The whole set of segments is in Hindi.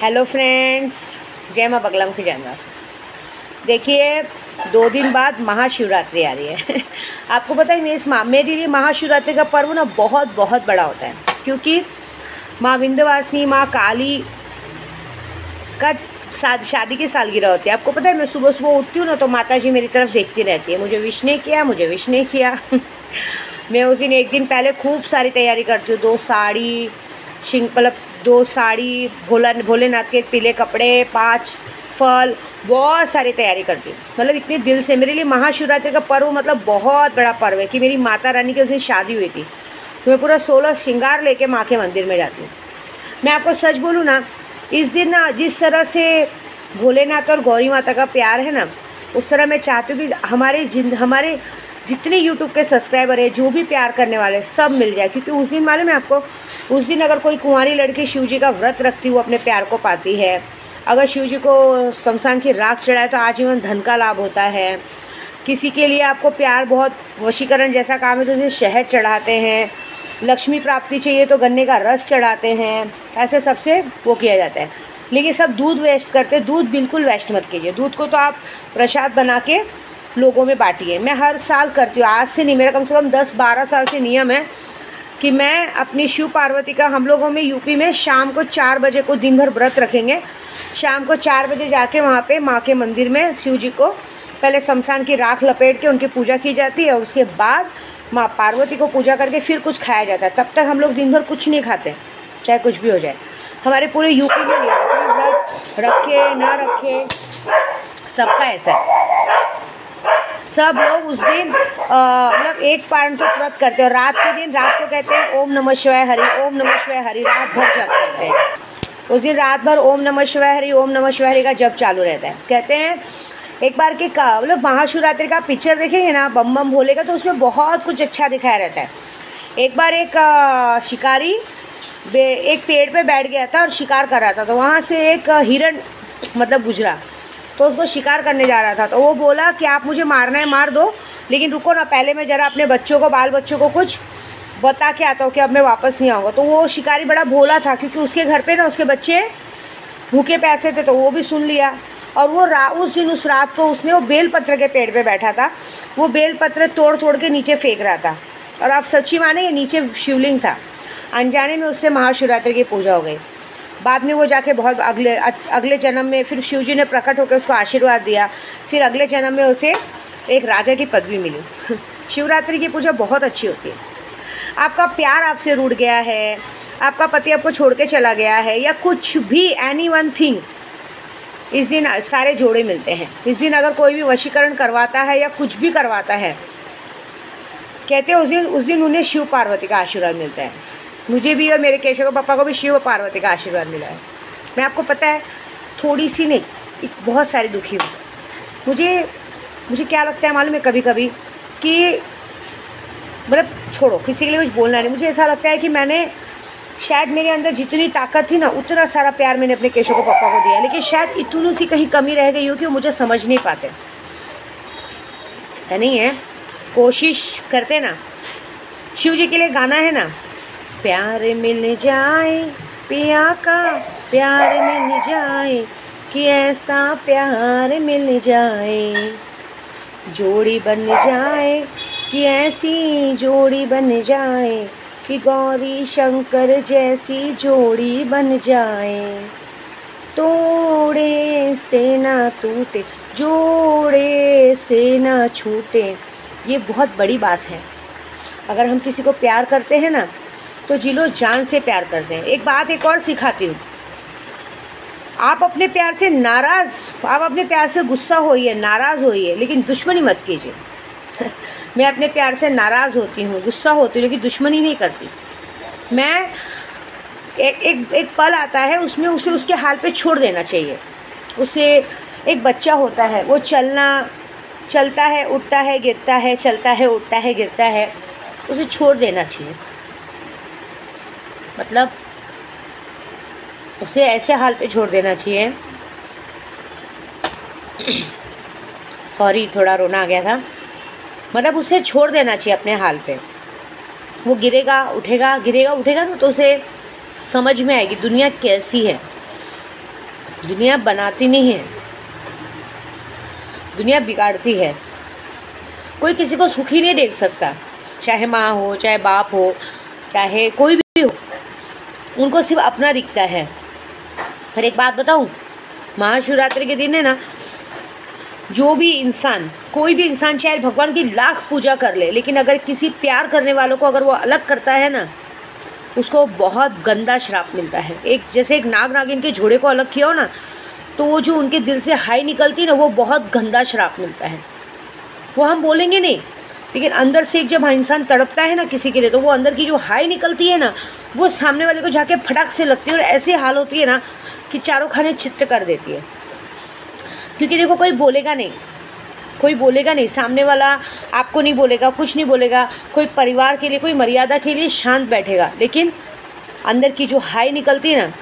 हेलो फ्रेंड्स, जय माँ बगला मुखी जानवास। देखिए 2 दिन बाद महाशिवरात्रि आ रही है। आपको पता है मेरे लिए महाशिवरात्रि का पर्व ना बहुत बहुत बड़ा होता है, क्योंकि माँ विंध्यवासिनी माँ काली का शादी की सालगिरह होती है। आपको पता है मैं सुबह सुबह उठती हूँ ना तो माता जी मेरी तरफ देखती रहती है, मुझे विश नहीं किया, मुझे विश नहीं किया। मैं उस दिन एक दिन पहले खूब सारी तैयारी करती हूँ, 2 साड़ी मतलब 2 साड़ी, भोलेनाथ के पीले कपड़े, 5 फल, बहुत सारी तैयारी करती हूँ। मतलब इतने दिल से मेरे लिए महाशिवरात्रि का पर्व मतलब बहुत बड़ा पर्व है कि मेरी माता रानी की उस दिन शादी हुई थी, तो मैं पूरा 16 श्रृंगार लेके माँ के मंदिर में जाती हूँ। मैं आपको सच बोलूँ ना, इस दिन ना जिस तरह से भोलेनाथ और गौरी माता का प्यार है ना, उस तरह मैं चाहती हूँ कि हमारे जितने यूट्यूब के सब्सक्राइबर है, जो भी प्यार करने वाले सब मिल जाए। क्योंकि उस दिन मालूम है आपको, उस दिन अगर कोई कुंवारी लड़की शिव जी का व्रत रखती हुई अपने प्यार को पाती है, अगर शिव जी को शमशान की राख चढ़ाए तो आजीवन धन का लाभ होता है। किसी के लिए आपको प्यार बहुत वशीकरण जैसा काम है तो उसे शहद चढ़ाते हैं, लक्ष्मी प्राप्ति चाहिए तो गन्ने का रस चढ़ाते हैं, ऐसे सबसे वो किया जाता है। लेकिन सब दूध वेस्ट करते हैं। दूध बिल्कुल वेस्ट मत कीजिए। दूध को तो आप प्रसाद बना के लोगों में बांटिए। मैं हर साल करती हूँ, आज से नहीं, मेरा कम से कम 10-12 साल से नियम है कि मैं अपनी शिव पार्वती का, हम लोगों में यूपी में शाम को 4 बजे को दिन भर व्रत रखेंगे। शाम को 4 बजे जाके वहाँ पे माँ के मंदिर में शिव जी को पहले शमशान की राख लपेट के उनकी पूजा की जाती है, और उसके बाद माँ पार्वती को पूजा करके फिर कुछ खाया जाता है। तब तक हम लोग दिन भर कुछ नहीं खाते, चाहे कुछ भी हो जाए। हमारे पूरे यूपी में नहीं है, कोई व्रत रखे ना रखे, सबका ऐसा है। सब लोग उस दिन मतलब एक पारण तो व्रत करते हैं, और रात के दिन, रात को कहते हैं ओम नमः शिवाय हरि, ओम नमः शिवाय हरि, रात भर जप करते हैं। उस दिन रात भर ओम नमः शिवाय हरि, ओम नमः शिवाय हरि का जप चालू रहता है। कहते हैं एक बार के मतलब महाशिवरात्रि का पिक्चर देखेंगे ना बम बम भोले का, तो उसमें बहुत कुछ अच्छा दिखाया रहता है। एक बार एक शिकारी एक पेड़ पे बैठ गया था और शिकार कर रहा था, तो वहाँ से एक हिरण मतलब गुजरा, तो उसको शिकार करने जा रहा था। तो वो बोला कि आप मुझे मारना है मार दो, लेकिन रुको ना, पहले मैं ज़रा अपने बच्चों को, बाल बच्चों को कुछ बता के आता हूँ कि अब मैं वापस नहीं आऊँगा। तो वो शिकारी बड़ा भोला था, क्योंकि उसके घर पे ना उसके बच्चे भूखे प्यासे थे, तो वो भी सुन लिया। और वो उस दिन उस रात को उसने वो बेलपत्र के पेड़ पे बैठा था, वो बेलपत्र तोड़ तोड़ के नीचे फेंक रहा था, और आप सच्ची माने ये नीचे शिवलिंग था। अनजाने में उससे महाशिवरात्रि की पूजा हो गई। बाद में वो जाके बहुत अगले जन्म में फिर शिव जी ने प्रकट होकर उसको आशीर्वाद दिया, फिर अगले जन्म में उसे एक राजा की पदवी मिली। शिवरात्रि की पूजा बहुत अच्छी होती है। आपका प्यार आपसे रूठ गया है, आपका पति आपको छोड़ के चला गया है, या कुछ भी एनी वन थिंग, इस दिन सारे जोड़े मिलते हैं। इस दिन अगर कोई भी वशीकरण करवाता है या कुछ भी करवाता है, कहते हैं उस दिन उन्हें शिव पार्वती का आशीर्वाद मिलता है। मुझे भी और मेरे केशव के पापा को भी शिव पार्वती का आशीर्वाद मिला है। मैं आपको पता है थोड़ी सी नहीं, बहुत सारी दुखी हूँ। मुझे क्या लगता है मालूम है कभी कभी कि मतलब छोड़ो, किसी के लिए कुछ बोलना नहीं, मुझे ऐसा लगता है कि मैंने शायद मेरे अंदर जितनी ताकत थी ना, उतना सारा प्यार मैंने अपने केशव के पापा को दिया, लेकिन शायद इतनी सी कहीं कमी रह गई हो कि वो मुझे समझ नहीं पाते। ऐसा नहीं है, कोशिश करते ना। शिव जी के लिए गाना है ना, प्यार मिल जाए पिया का, प्यार मिल जाए कि ऐसा प्यार मिल जाए, जोड़ी बन जाए कि ऐसी जोड़ी बन जाए, कि गौरी शंकर जैसी जोड़ी बन जाए, तोड़े से ना टूटे, जोड़े से ना छूटे। ये बहुत बड़ी बात है। अगर हम किसी को प्यार करते हैं ना, तो जिलो जान से प्यार करते हैं। एक और सिखाती हूँ, आप अपने प्यार से नाराज़, आप अपने प्यार से गुस्सा होइए, नाराज़ होइए, लेकिन दुश्मनी मत कीजिए। मैं अपने प्यार से नाराज़ होती हूँ, गुस्सा होती हूँ, लेकिन दुश्मनी नहीं करती। मैं एक पल आता है, उसमें उसे उसके हाल पे छोड़ देना चाहिए। उसे एक बच्चा होता है, वो चलता है, उठता है, गिरता है, चलता है, उठता है, गिरता है, उसे छोड़ देना चाहिए। मतलब उसे ऐसे हाल पे छोड़ देना चाहिए। सॉरी, थोड़ा रोना आ गया था। मतलब उसे छोड़ देना चाहिए अपने हाल पे। वो गिरेगा उठेगा, गिरेगा उठेगा, तो उसे समझ में आएगी दुनिया कैसी है। दुनिया बनाती नहीं है, दुनिया बिगाड़ती है। कोई किसी को सुखी नहीं देख सकता, चाहे माँ हो, चाहे बाप हो, चाहे कोई भी हो, उनको सिर्फ अपना दिखता है। और एक बात बताऊँ, महाशिवरात्रि के दिन है ना, जो भी इंसान, कोई भी इंसान चाहे भगवान की लाख पूजा कर ले, लेकिन अगर किसी प्यार करने वालों को अगर वो अलग करता है ना, उसको बहुत गंदा श्राप मिलता है। एक जैसे एक नाग नागिन के जोड़े को अलग किया हो ना, तो वो जो उनके दिल से हाई निकलती है ना, वो बहुत गंदा श्राप मिलता है। वो हम बोलेंगे नहीं, लेकिन अंदर से एक जब इंसान तड़पता है ना किसी के लिए, तो वो अंदर की जो हाई निकलती है ना, वो सामने वाले को जाके फटाक से लगती है और ऐसी हाल होती है ना कि चारों खाने चित्त कर देती है। क्योंकि देखो, कोई बोलेगा नहीं, कोई बोलेगा नहीं, सामने वाला आपको नहीं बोलेगा, कुछ नहीं बोलेगा, कोई परिवार के लिए, कोई मर्यादा के लिए शांत बैठेगा, लेकिन अंदर की जो हाई निकलती है ना,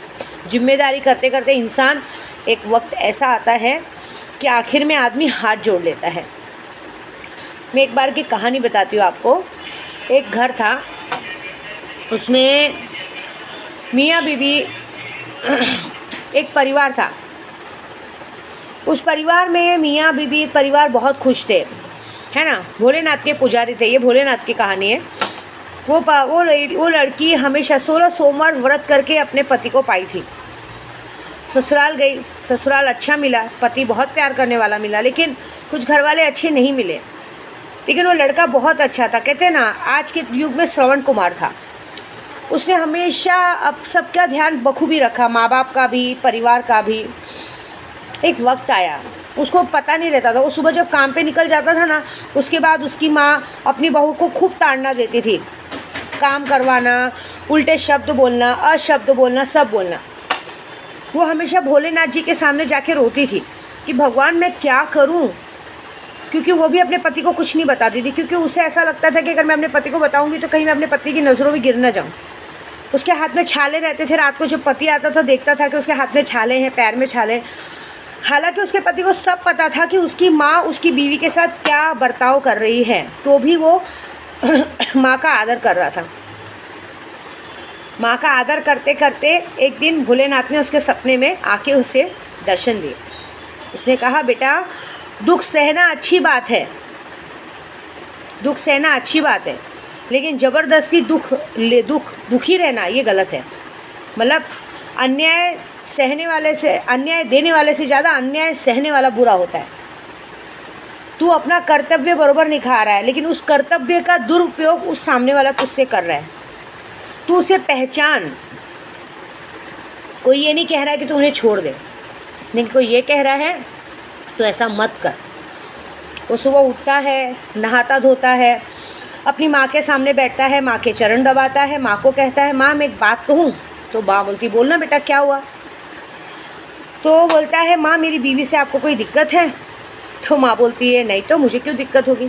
जिम्मेदारी करते करते इंसान, एक वक्त ऐसा आता है कि आखिर में आदमी हाथ जोड़ लेता है। मैं एक बार की कहानी बताती हूँ आपको। एक घर था, उसमें मियाँ बीवी, एक परिवार था। उस परिवार में मियाँ बीवी परिवार बहुत खुश थे, है ना। भोलेनाथ के पुजारी थे, ये भोलेनाथ की कहानी है। वो लड़की हमेशा 16 सोमवार व्रत करके अपने पति को पाई थी। ससुराल गई, ससुराल अच्छा मिला, पति बहुत प्यार करने वाला मिला, लेकिन कुछ घर वाले अच्छे नहीं मिले। लेकिन वो लड़का बहुत अच्छा था। कहते हैं ना, आज के युग में श्रवण कुमार था। उसने हमेशा अब सबका ध्यान बखूबी रखा, माँ बाप का भी, परिवार का भी। एक वक्त आया, उसको पता नहीं रहता था, वो सुबह जब काम पे निकल जाता था ना, उसके बाद उसकी माँ अपनी बहू को खूब ताड़ना देती थी, काम करवाना, उल्टे शब्द बोलना, अशब्द बोलना, सब बोलना। वो हमेशा भोलेनाथ जी के सामने जाके रोती थी कि भगवान मैं क्या करूं, क्योंकि वो भी अपने पति को कुछ नहीं बताती थी, क्योंकि उसे ऐसा लगता था कि अगर मैं अपने पति को बताऊंगी तो कहीं मैं अपने पति की नज़रों में गिर न जाऊं। उसके हाथ में छाले रहते थे, रात को जब पति आता था देखता था कि उसके हाथ में छाले हैं, पैर में छाले। हालांकि उसके पति को सब पता था कि उसकी माँ उसकी बीवी के साथ क्या बर्ताव कर रही है, तो भी वो माँ का आदर कर रहा था। माँ का आदर करते करते एक दिन भोलेनाथ ने उसके सपने में आके उसे दर्शन दिए। उसने कहा, बेटा दुख सहना अच्छी बात है, दुख सहना अच्छी बात है, लेकिन ज़बरदस्ती दुखी रहना ये गलत है। मतलब अन्याय सहने वाले से, अन्याय देने वाले से ज़्यादा अन्याय सहने वाला बुरा होता है। तू अपना कर्तव्य बरोबर निभा रहा है, लेकिन उस कर्तव्य का दुरुपयोग उस सामने वाला तुझसे कर रहा है, तू उसे पहचान। कोई ये नहीं कह रहा है कि तू उन्हें छोड़ दे, लेकिन कोई ये कह रहा है तो ऐसा मत कर। वो सुबह उठता है, नहाता धोता है, अपनी माँ के सामने बैठता है, माँ के चरण दबाता है, माँ को कहता है, माँ मैं एक बात कहूँ? तो माँ बोलती, बोलना बेटा क्या हुआ? तो बोलता है, माँ मेरी बीवी से आपको कोई दिक्कत है? तो माँ बोलती है, नहीं तो मुझे क्यों दिक्कत होगी,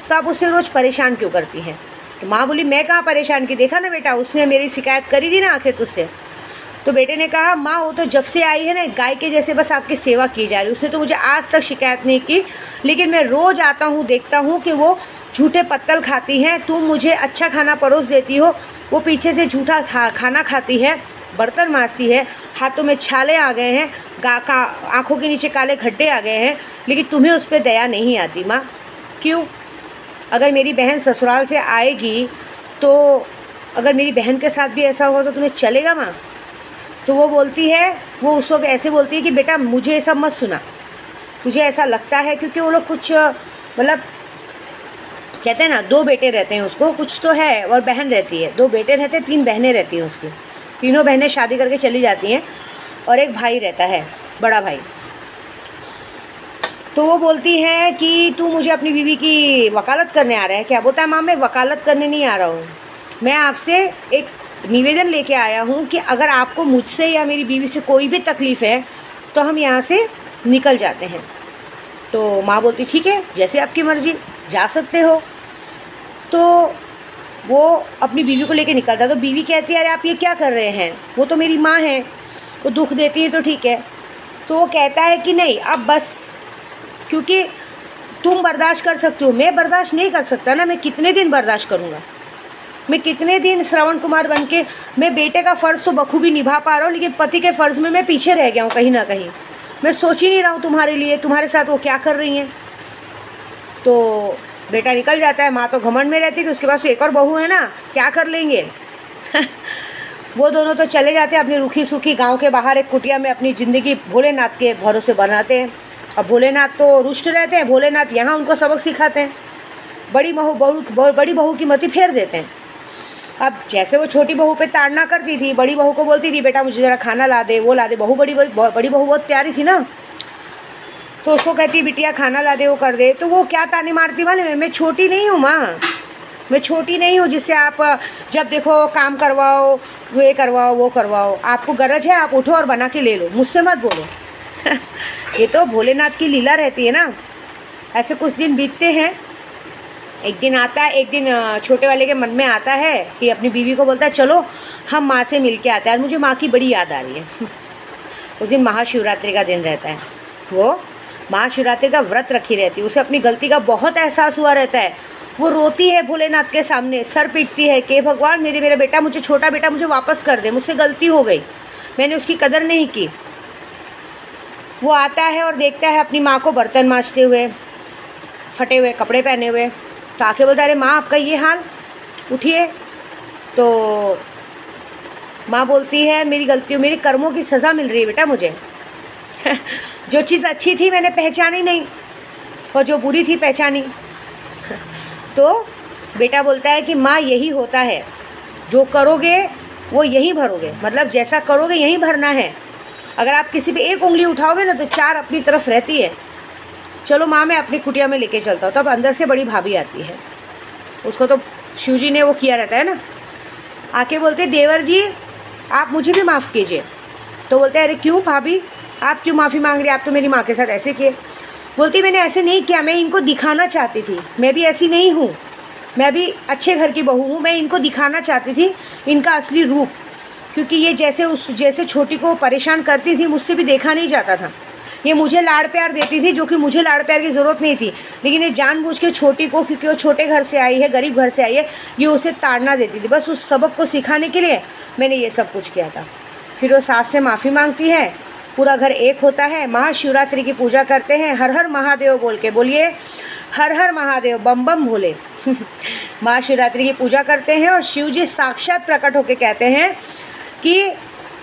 तो आप उससे रोज़ परेशान क्यों करती हैं? तो माँ बोली, मैं कहाँ परेशान की, देखा ना बेटा उसने मेरी शिकायत करी थी ना आखिर तुझसे। तो बेटे ने कहा, माँ वो तो जब से आई है ना गाय के जैसे बस आपकी सेवा की जा रही, उसने तो मुझे आज तक शिकायत नहीं की, लेकिन मैं रोज़ आता हूँ देखता हूँ कि वो झूठे पत्तल खाती हैं, तुम मुझे अच्छा खाना परोस देती हो, वो पीछे से झूठा खाना खाती है, बर्तन मांजती है, हाथों में छाले आ गए हैं, आँखों के नीचे काले गड्ढे आ गए हैं, लेकिन तुम्हें उस पर दया नहीं आती। माँ क्यों? अगर मेरी बहन ससुराल से आएगी तो अगर मेरी बहन के साथ भी ऐसा होगा तो तुम्हें चलेगा माँ? तो वो बोलती है, वो उस वक्त ऐसे बोलती है कि बेटा मुझे ये सब मत सुना, तुझे ऐसा लगता है, क्योंकि वो लोग कुछ मतलब कहते हैं ना, 2 बेटे रहते हैं उसको, कुछ तो है, और बहन रहती है, 2 बेटे रहते हैं, 3 बहनें रहती हैं उसकी, तीनों बहनें शादी करके चली जाती हैं और एक भाई रहता है, बड़ा भाई। तो वो बोलती है कि तू मुझे अपनी बीवी की वकालत करने आ रहा है क्या? बोलता है, माँ मैं वकालत करने नहीं आ रहा हूँ, मैं आपसे एक निवेदन लेके आया हूँ कि अगर आपको मुझसे या मेरी बीवी से कोई भी तकलीफ़ है तो हम यहाँ से निकल जाते हैं। तो माँ बोलती, ठीक है जैसे आपकी मर्ज़ी, जा सकते हो। तो वो अपनी बीवी को लेके निकलता है, तो बीवी कहती है, अरे आप ये क्या कर रहे हैं, वो तो मेरी माँ है, वो दुख देती है तो ठीक है। तो वो कहता है कि नहीं अब बस, क्योंकि तुम बर्दाश्त कर सकते हो, मैं बर्दाश्त नहीं कर सकता ना, मैं कितने दिन बर्दाश्त करूँगा। मैं कितने दिन श्रवण कुमार बन के मैं बेटे का फ़र्ज़ तो बखूबी निभा पा रहा हूँ, लेकिन पति के फ़र्ज़ में मैं पीछे रह गया हूँ कहीं ना कहीं। मैं सोच ही नहीं रहा हूँ तुम्हारे लिए, तुम्हारे साथ वो क्या कर रही हैं। तो बेटा निकल जाता है, माँ तो घमंड में रहती है कि उसके पास एक और बहू है ना, क्या कर लेंगे। वो दोनों तो चले जाते हैं अपनी रूखी सूखी गांव के बाहर एक कुटिया में अपनी ज़िंदगी भोलेनाथ के भरोसे बनाते हैं। अब भोलेनाथ तो रुष्ट रहते हैं, भोलेनाथ यहाँ उनको सबक सिखाते हैं, बड़ी बहू की मति फेर देते हैं। अब जैसे वो छोटी बहू पे ताड़ना करती थी, बड़ी बहू को बोलती थी बेटा मुझे ज़रा खाना ला दे, वो ला दे। बड़ी बहू बहुत प्यारी थी ना, तो उसको कहती बिटिया खाना ला दे, वो कर दे। तो वो क्या ताने मारती माने, मैं छोटी नहीं हूँ माँ, मैं छोटी नहीं हूँ जिससे आप जब देखो काम करवाओ, ये करवाओ वो करवाओ। आपको गरज है आप उठो और बना के ले लो, मुझसे मत बोलो। ये तो भोलेनाथ की लीला रहती है ना। ऐसे कुछ दिन बीतते हैं, एक दिन आता है, एक दिन छोटे वाले के मन में आता है कि अपनी बीवी को बोलता है चलो हम माँ से मिल के आते हैं, मुझे माँ की बड़ी याद आ रही है। उस दिन महाशिवरात्रि का दिन रहता है, वो महाशिवरात्रि का व्रत रखी रहती है, उसे अपनी गलती का बहुत एहसास हुआ रहता है। वो रोती है भोलेनाथ के सामने, सर पीटती है कि भगवान मेरा बेटा, मुझे छोटा बेटा मुझे वापस कर दे, मुझसे गलती हो गई, मैंने उसकी कदर नहीं की। वो आता है और देखता है अपनी माँ को बर्तन मांजते हुए, फटे हुए कपड़े पहने हुए, तो आके बोलता है अरे माँ आपका ये हाल, उठिए। तो माँ बोलती है मेरी गलतियों, मेरे कर्मों की सज़ा मिल रही है बेटा मुझे। जो चीज़ अच्छी थी मैंने पहचानी नहीं, और जो बुरी थी पहचानी। तो बेटा बोलता है कि माँ यही होता है, जो करोगे वो यहीं भरोगे, मतलब जैसा करोगे यहीं भरना है। अगर आप किसी पे एक उंगली उठाओगे ना तो चार अपनी तरफ रहती है। चलो माँ मैं अपनी कुटिया में लेके चलता हूँ। तब अंदर से बड़ी भाभी आती है, उसको तो शिवजी ने वो किया रहता है ना, आके बोलते देवर जी आप मुझे भी माफ़ कीजिए। तो बोलते हैं अरे क्यों भाभी, आप क्यों माफ़ी मांग रही, आप तो मेरी माँ के साथ ऐसे किए। बोलती मैंने ऐसे नहीं किया, मैं इनको दिखाना चाहती थी, मैं भी ऐसी नहीं हूँ, मैं भी अच्छे घर की बहू हूँ, मैं इनको दिखाना चाहती थी इनका असली रूप, क्योंकि ये जैसे छोटी को परेशान करती थी मुझसे भी देखा नहीं जाता था। ये मुझे लाड़ प्यार देती थी, जो कि मुझे लाड़ प्यार की ज़रूरत नहीं थी, लेकिन ये जानबूझ के छोटी को, क्योंकि वो छोटे घर से आई है, गरीब घर से आई है, ये उसे ताड़ना देती थी। बस उस सबक को सिखाने के लिए मैंने ये सब कुछ किया था। फिर वो सास से माफ़ी मांगती है, पूरा घर एक होता है, महाशिवरात्रि की पूजा करते हैं, हर हर महादेव बोल के, बोलिए हर हर महादेव, बम बम भोले। महाशिवरात्रि की पूजा करते हैं और शिव जी साक्षात प्रकट होकर कहते हैं कि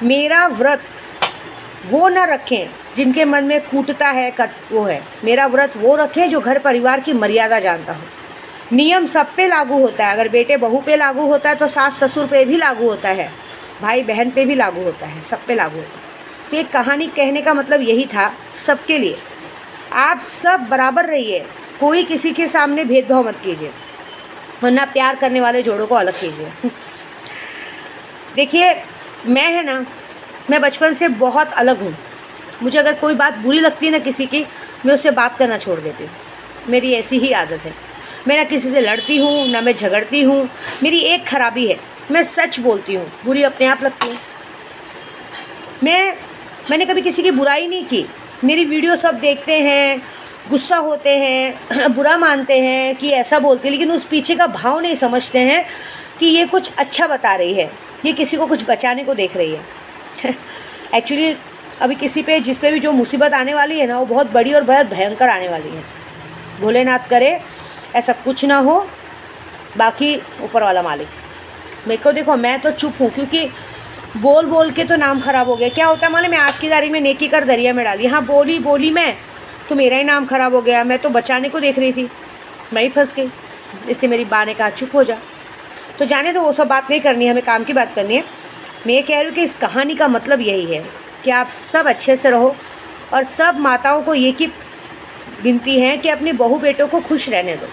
मेरा व्रत वो न रखें जिनके मन में कूटता है, वो है, मेरा व्रत वो रखें जो घर परिवार की मर्यादा जानता हो। नियम सब पे लागू होता है, अगर बेटे बहू पे लागू होता है तो सास ससुर पे भी लागू होता है, भाई बहन पे भी लागू होता है, सब पे लागू होता है। तो एक कहानी कहने का मतलब यही था सबके लिए, आप सब बराबर रहिए, कोई किसी के सामने भेदभाव मत कीजिए, वरना प्यार करने वाले जोड़ों को अलग कीजिए। देखिए मैं है ना, मैं बचपन से बहुत अलग हूँ। मुझे अगर कोई बात बुरी लगती है ना किसी की, मैं उससे बात करना छोड़ देती हूँ, मेरी ऐसी ही आदत है। मैं ना किसी से लड़ती हूँ ना मैं झगड़ती हूँ। मेरी एक खराबी है, मैं सच बोलती हूँ, बुरी अपने आप लगती हूँ। मैंने कभी किसी की बुराई नहीं की। मेरी वीडियो सब देखते हैं, गुस्सा होते हैं, बुरा मानते हैं कि ऐसा बोलती है, लेकिन उस पीछे का भाव नहीं समझते हैं कि ये कुछ अच्छा बता रही है, ये किसी को कुछ बचाने को देख रही है। एक्चुअली अभी किसी पे, जिस पे भी जो मुसीबत आने वाली है ना, वो बहुत बड़ी और बहुत भयंकर आने वाली है। भोलेनाथ करे ऐसा कुछ ना हो, बाकी ऊपर वाला मालिक। मेरे को देखो, मैं तो चुप हूँ, क्योंकि बोल बोल के तो नाम ख़राब हो गया। क्या होता है मालूम, मैं आज की तारीख में नेकी कर दरिया में डाली। हाँ बोली मैं तो मेरा ही नाम ख़राब हो गया। मैं तो बचाने को देख रही थी, मैं ही फंस गई। इससे मेरी बा ने कहा चुप हो जा। तो जाने दो, वो सब बात नहीं करनी है, हमें काम की बात करनी है। मैं ये कह रही हूँ कि इस कहानी का मतलब यही है कि आप सब अच्छे से रहो, और सब माताओं को ये की विनती है कि अपने बहू बेटों को खुश रहने दो,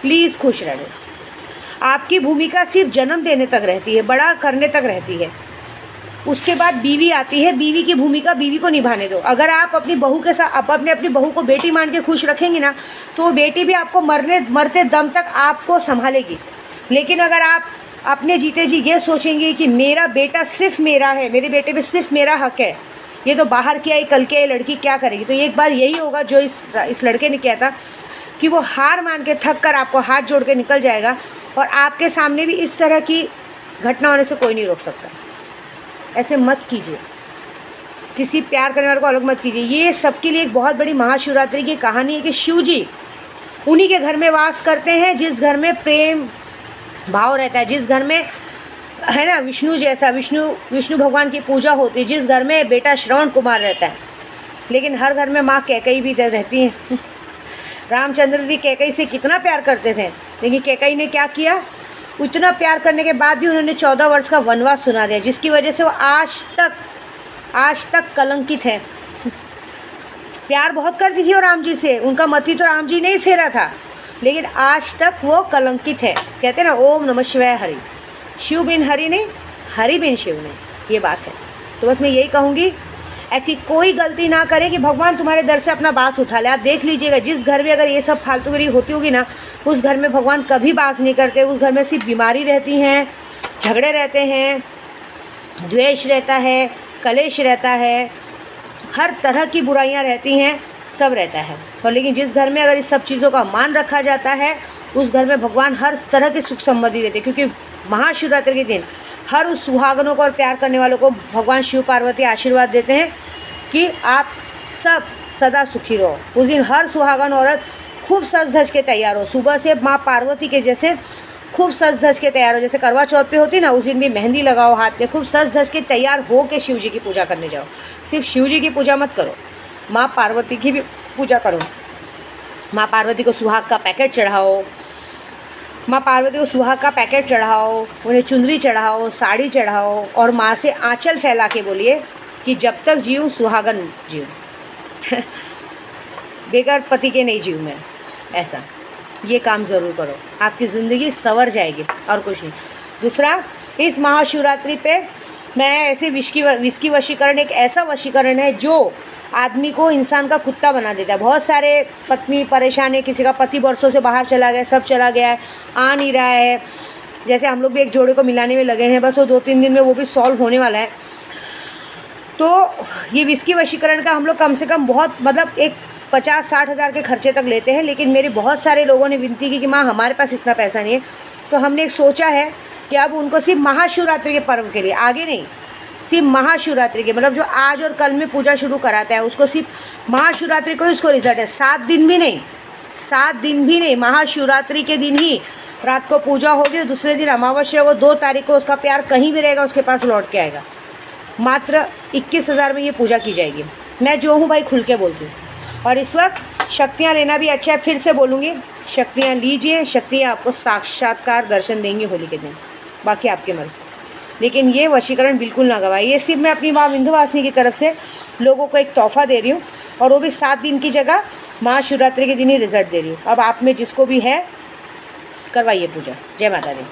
प्लीज़ खुश रहने दो। आपकी भूमिका सिर्फ जन्म देने तक रहती है, बड़ा करने तक रहती है, उसके बाद बीवी आती है। बीवी की भूमिका बीवी को निभाने दो। अगर आप अपनी बहू के साथ अपनी बहू को बेटी मान के खुश रखेंगी ना, तो वो बेटी भी आपको मरते दम तक आपको संभालेगी। लेकिन अगर आप अपने जीते जी ये सोचेंगे कि मेरा बेटा सिर्फ मेरा है, मेरे बेटे पे सिर्फ मेरा हक है, ये तो बाहर की आई कल की आई लड़की क्या करेगी, तो एक बार यही होगा जो इस लड़के ने किया था कि वो हार मान के थक कर आपको हाथ जोड़ के निकल जाएगा, और आपके सामने भी इस तरह की घटना होने से कोई नहीं रोक सकता। ऐसे मत कीजिए, किसी प्यार करने वाले को अलग मत कीजिए। ये सबके लिए एक बहुत बड़ी महाशिवरात्रि की कहानी है कि शिव जी उन्हीं के घर में वास करते हैं जिस घर में प्रेम भाव रहता है, जिस घर में है ना विष्णु जैसा विष्णु भगवान की पूजा होती है, जिस घर में बेटा श्रवण कुमार रहता है। लेकिन हर घर में माँ कैकई भी रहती हैं। रामचंद्र जी कैकई से कितना प्यार करते थे, लेकिन कैकई ने क्या किया, उतना प्यार करने के बाद भी उन्होंने 14 वर्ष का वनवास सुना दिया, जिसकी वजह से वो आज तक कलंकित है। प्यार बहुत करती थी और राम जी से, उनका मति तो राम जी ने ही फेरा था, लेकिन आज तक वो कलंकित है। कहते हैं ना ओम नमः शिवाय हरि, शिव बिन हरि नहीं, हरि बिन शिव नहीं, ये बात है। तो बस मैं यही कहूँगी, ऐसी कोई गलती ना करें कि भगवान तुम्हारे दर से अपना बास उठा ले। आप देख लीजिएगा, जिस घर में अगर ये सब फालतूगिरी होती होगी ना, उस घर में भगवान कभी बास नहीं करते। उस घर में सिर्फ बीमारी रहती हैं, झगड़े रहते हैं, द्वेष रहता है, कलेश रहता है, हर तरह की बुराइयां रहती हैं, सब रहता है। और लेकिन जिस घर में अगर इस सब चीज़ों का मान रखा जाता है, उस घर में भगवान हर तरह की सुख समृद्धि देते हैं। क्योंकि महाशिवरात्रि के दिन हर उस सुहागनों को और प्यार करने वालों को भगवान शिव पार्वती आशीर्वाद देते हैं कि आप सब सदा सुखी रहो। उस दिन हर सुहागन औरत खूब सज धज के तैयार हो, सुबह से माँ पार्वती के जैसे खूब सज धज के तैयार हो। जैसे करवा चौथ पे होती ना, उस दिन भी मेहंदी लगाओ हाथ में, खूब सज धज के तैयार हो के शिव जी की पूजा करने जाओ। सिर्फ शिव जी की पूजा मत करो, माँ पार्वती की भी पूजा करो। माँ पार्वती को सुहाग का पैकेट चढ़ाओ, माँ पार्वती को सुहाग का पैकेट चढ़ाओ, उन्हें चुनरी चढ़ाओ, साड़ी चढ़ाओ, और माँ से आंचल फैला के बोलिए कि जब तक जीऊँ सुहागन जीऊँ, बेगर पति के नहीं जीऊँ मैं। ऐसा ये काम ज़रूर करो, आपकी ज़िंदगी संवर जाएगी और कुछ नहीं। दूसरा, इस महाशिवरात्रि पे मैं ऐसे विष वशीकरण एक ऐसा वशीकरण है जो आदमी को इंसान का कुत्ता बना देता है। बहुत सारे पत्नी परेशान है, किसी का पति बरसों से बाहर चला गया, सब चला गया है, आ नहीं रहा है। जैसे हम लोग भी एक जोड़े को मिलाने में लगे हैं, बस वो 2-3 दिन में वो भी सॉल्व होने वाला है। तो ये विष वशीकरण का हम लोग कम से कम बहुत मतलब एक 50-60 हज़ार के खर्चे तक लेते हैं। लेकिन मेरे बहुत सारे लोगों ने विनती की कि माँ हमारे पास इतना पैसा नहीं है। तो हमने एक सोचा है कि अब उनको सिर्फ महाशिवरात्रि के पर्व के लिए, आगे नहीं, सिर्फ महाशिवरात्रि के, मतलब जो आज और कल में पूजा शुरू कराता है उसको सिर्फ महाशिवरात्रि को ही उसको रिजल्ट है। 7 दिन भी नहीं, महाशिवरात्रि के दिन ही रात को पूजा होगी, दूसरे दिन अमावस्या को 2 तारीख को उसका प्यार कहीं भी रहेगा उसके पास लौट के आएगा। मात्र 21,000 में ये पूजा की जाएगी। मैं जो हूँ भाई खुल के बोलती हूँ। और इस वक्त शक्तियाँ लेना भी अच्छा है, फिर से बोलूँगी, शक्तियाँ लीजिए, शक्तियाँ आपको साक्षात्कार दर्शन देंगी होली के दिन, बाकी आपके मर्जी। लेकिन ये वशीकरण बिल्कुल ना गवाए। ये सिर्फ मैं अपनी माँ विंध्यवासिनी की तरफ से लोगों को एक तोहफा दे रही हूँ, और वो भी 7 दिन की जगह महाशिवरात्रि के दिन ही रिजल्ट दे रही हूँ। अब आप में जिसको भी है करवाइए पूजा। जय माता दी।